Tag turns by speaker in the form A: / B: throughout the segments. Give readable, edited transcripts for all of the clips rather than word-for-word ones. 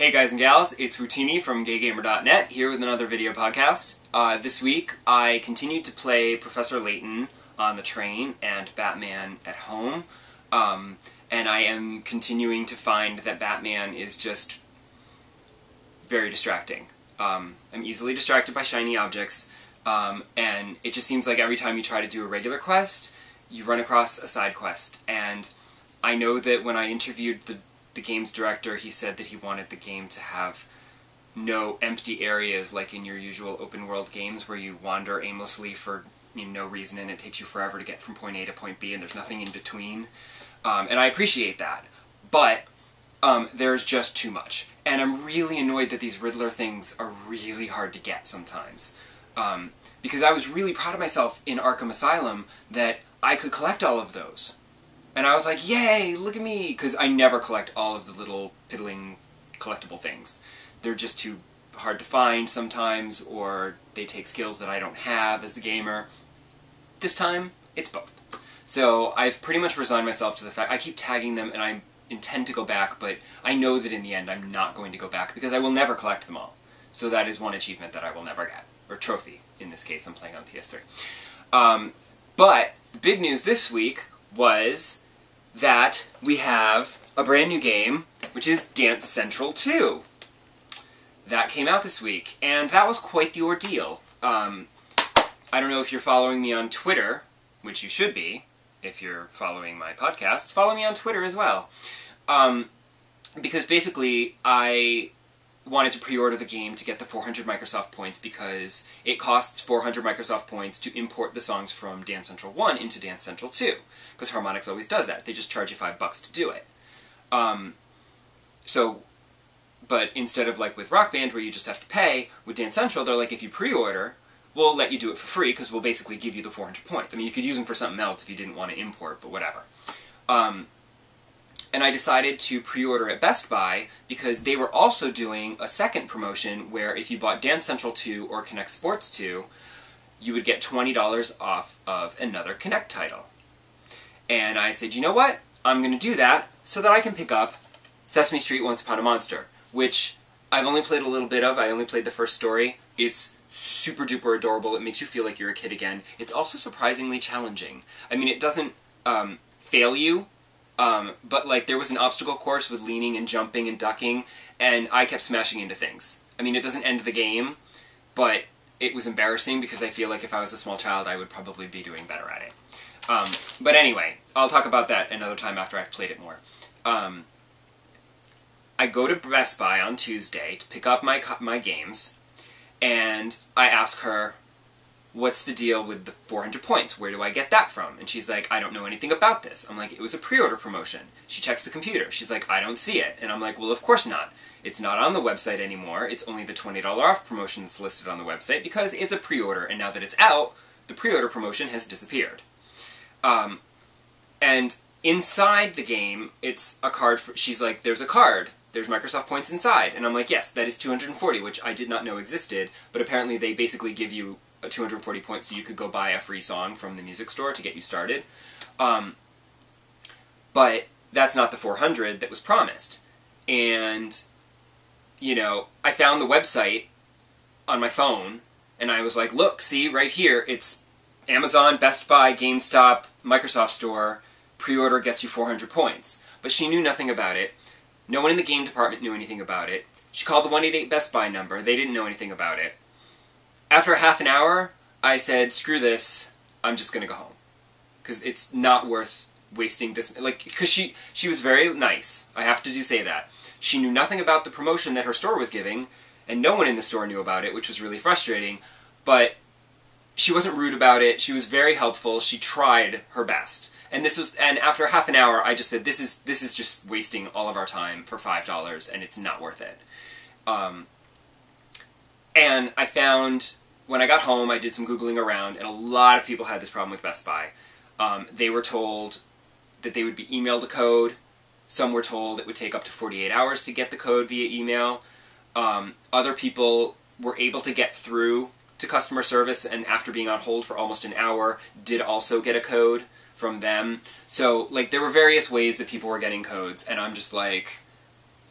A: Hey guys and gals, it's Wootini from GayGamer.net here with another video podcast. This week I continued to play Professor Layton on the train and Batman at home, and I am continuing to find that Batman is just very distracting. I'm easily distracted by shiny objects, and it just seems like every time you try to do a regular quest, you run across a side quest, and I know that when I interviewed the game's director, he said that he wanted the game to have no empty areas like in your usual open world games where you wander aimlessly for no reason and it takes you forever to get from point A to point B and there's nothing in between. And I appreciate that, but there's just too much. And I'm really annoyed that these Riddler things are really hard to get sometimes. Because I was really proud of myself in Arkham Asylum that I could collect all of those. And I was like, yay, look at me! Because I never collect all of the little piddling collectible things. They're just too hard to find sometimes, or they take skills that I don't have as a gamer. This time, it's both. So I've pretty much resigned myself to the fact I keep tagging them and I intend to go back, but I know that in the end I'm not going to go back because I will never collect them all. So that is one achievement that I will never get. Or trophy, in this case. I'm playing on PS3. But the big news this week was that we have a brand new game, which is Dance Central 2. That came out this week, and that was quite the ordeal. I don't know if you're following me on Twitter, which you should be, if you're following my podcasts. Follow me on Twitter as well. Because basically, I wanted to pre-order the game to get the 400 Microsoft points because it costs 400 Microsoft points to import the songs from Dance Central 1 into Dance Central 2. Because Harmonix always does that. They just charge you $5 to do it. But instead of like with Rock Band where you just have to pay, with Dance Central they're like, if you pre-order, we'll let you do it for free because we'll basically give you the 400 points. I mean, you could use them for something else if you didn't want to import, but whatever. And I decided to pre-order at Best Buy because they were also doing a second promotion where if you bought Dance Central 2 or Kinect Sports 2, you would get $20 off of another Kinect title. And I said, you know what? I'm going to do that so that I can pick up Sesame Street Once Upon a Monster, which I've only played a little bit of. I only played the first story. It's super duper adorable. It makes you feel like you're a kid again. It's also surprisingly challenging. I mean, it doesn't fail you. But like there was an obstacle course with leaning and jumping and ducking, and I kept smashing into things. I mean, it doesn't end the game, but it was embarrassing because I feel like if I was a small child, I would probably be doing better at it. But anyway, I'll talk about that another time after I've played it more. I go to Best Buy on Tuesday to pick up my games, and I ask her, what's the deal with the 400 points? Where do I get that from? And she's like, I don't know anything about this. I'm like, it was a pre-order promotion. She checks the computer. She's like, I don't see it. And I'm like, well, of course not. It's not on the website anymore. It's only the $20 off promotion that's listed on the website because it's a pre-order. And now that it's out, the pre-order promotion has disappeared. And inside the game, it's a card for, she's like, there's a card. There's Microsoft points inside. And I'm like, yes, that is 240, which I did not know existed. But apparently they basically give you 240 points so you could go buy a free song from the music store to get you started. But that's not the 400 that was promised. And, you know, I found the website on my phone, and I was like, look, see, right here, it's Amazon, Best Buy, GameStop, Microsoft Store, pre-order gets you 400 points. But she knew nothing about it. No one in the game department knew anything about it. She called the 188 Best Buy number. They didn't know anything about it. After half an hour, I said, screw this, I'm just going to go home. Because it's not worth wasting this, like, because she was very nice, I have to say that. She knew nothing about the promotion that her store was giving, and no one in the store knew about it, which was really frustrating, but she wasn't rude about it, she was very helpful, she tried her best. And after half an hour, I just said, this is just wasting all of our time for $5, and it's not worth it. And I found, when I got home, I did some Googling around, and a lot of people had this problem with Best Buy. They were told that they would be emailed a code. Some were told it would take up to 48 hours to get the code via email. Other people were able to get through to customer service, and after being on hold for almost an hour, did also get a code from them. So, like, there were various ways that people were getting codes, and I'm just like,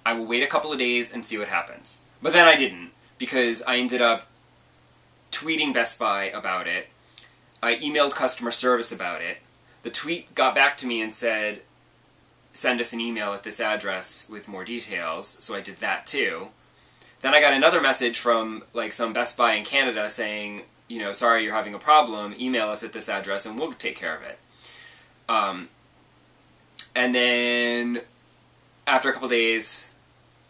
A: I will wait a couple of days and see what happens. But then I didn't, because I ended up tweeting Best Buy about it. I emailed customer service about it. The tweet got back to me and said, send us an email at this address with more details, so I did that too. Then I got another message from like some Best Buy in Canada saying, you know, sorry you're having a problem, email us at this address and we'll take care of it. And then after a couple days,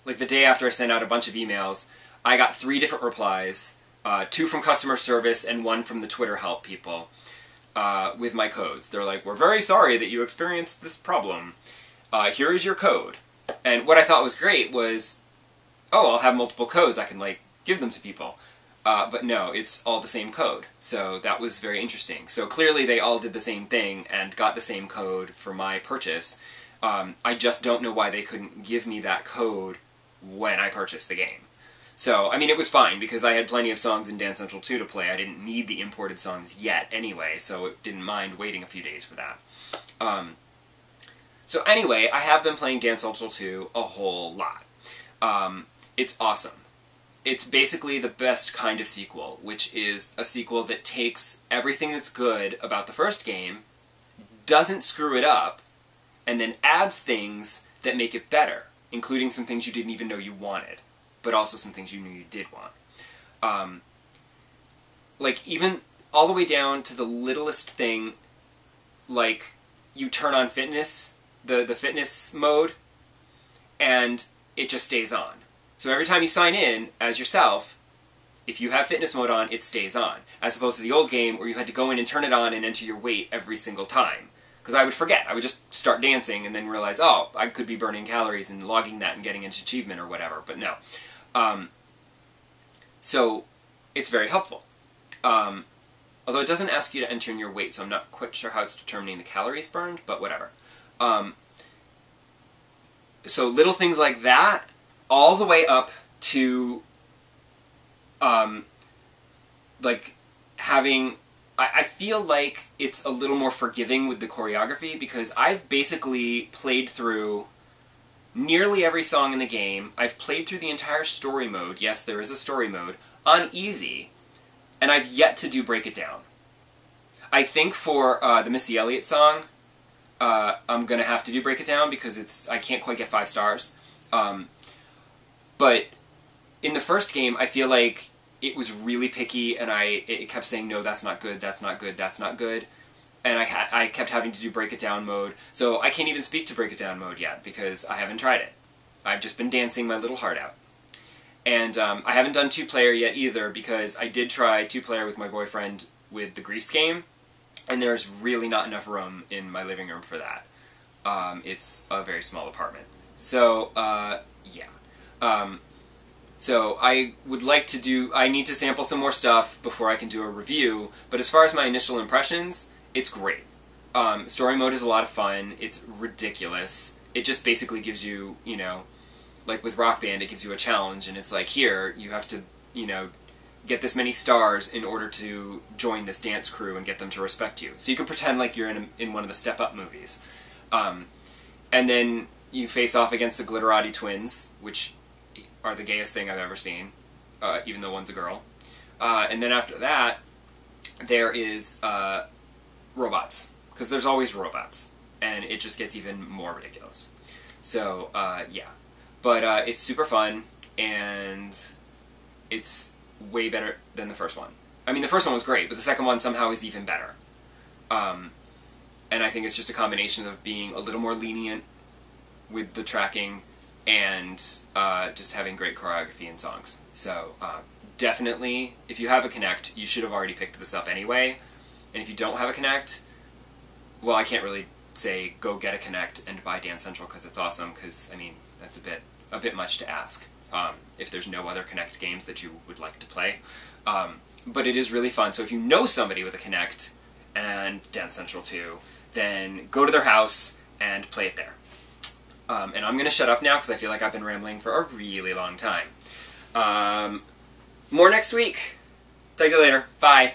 A: like the day after I sent out a bunch of emails, I got 3 different replies, 2 from customer service and 1 from the Twitter help people, with my codes. They're like, we're very sorry that you experienced this problem. Here is your code. And what I thought was great was, oh, I'll have multiple codes, I can like give them to people. But no, it's all the same code. So that was very interesting. So clearly they all did the same thing and got the same code for my purchase. I just don't know why they couldn't give me that code when I purchased the game. So, I mean, it was fine, because I had plenty of songs in Dance Central 2 to play. I didn't need the imported songs yet anyway, so it didn't mind waiting a few days for that. So anyway, I have been playing Dance Central 2 a whole lot. It's awesome. It's basically the best kind of sequel, which is a sequel that takes everything that's good about the first game, doesn't screw it up, and then adds things that make it better, including some things you didn't even know you wanted, but also some things you knew you did want. Like, even all the way down to the littlest thing, like, you turn on fitness, the fitness mode, and it just stays on. So every time you sign in as yourself, if you have fitness mode on, it stays on. As opposed to the old game where you had to go in and turn it on and enter your weight every single time. Because I would forget. I would just start dancing and then realize, oh, I could be burning calories and logging that and getting an achievement or whatever. But no. So it's very helpful. Although it doesn't ask you to enter in your weight, so I'm not quite sure how it's determining the calories burned, but whatever. So little things like that, all the way up to, like, having... I feel like it's a little more forgiving with the choreography, because I've basically played through nearly every song in the game. I've played through the entire story mode, yes, there is a story mode, on easy, and I've yet to do Break It Down. I think for the Missy Elliott song, I'm going to have to do Break It Down, because I can't quite get 5 stars. But in the first game, I feel like it was really picky, and it kept saying, no, that's not good, that's not good, that's not good. And I kept having to do Break It Down mode, so I can't even speak to Break It Down mode yet, because I haven't tried it. I've just been dancing my little heart out. And I haven't done 2-player yet either, because I did try 2-player with my boyfriend with the Grease game, and there's really not enough room in my living room for that. It's a very small apartment. So, yeah. So I would like to I need to sample some more stuff before I can do a review, but as far as my initial impressions, it's great. Story mode is a lot of fun, it's ridiculous. It just basically gives you, you know, like with Rock Band, it gives you a challenge, and it's like, here, you have to, you know, get this many stars in order to join this dance crew and get them to respect you. So you can pretend like you're in one of the Step Up movies. And then you face off against the Glitterati twins, which are the gayest thing I've ever seen, even though one's a girl. And then after that, there is robots, because there's always robots, and it just gets even more ridiculous. So, yeah. But it's super fun, and it's way better than the first one. I mean, the first one was great, but the second one somehow is even better. And I think it's just a combination of being a little more lenient with the tracking and just having great choreography and songs. So definitely, if you have a Kinect, you should have already picked this up anyway. And if you don't have a Kinect, well, I can't really say go get a Kinect and buy Dance Central because it's awesome, because, I mean, that's a bit much to ask if there's no other Kinect games that you would like to play. But it is really fun, so if you know somebody with a Kinect and Dance Central 2, then go to their house and play it there. And I'm going to shut up now because I feel like I've been rambling for a really long time. More next week. Talk to you later. Bye.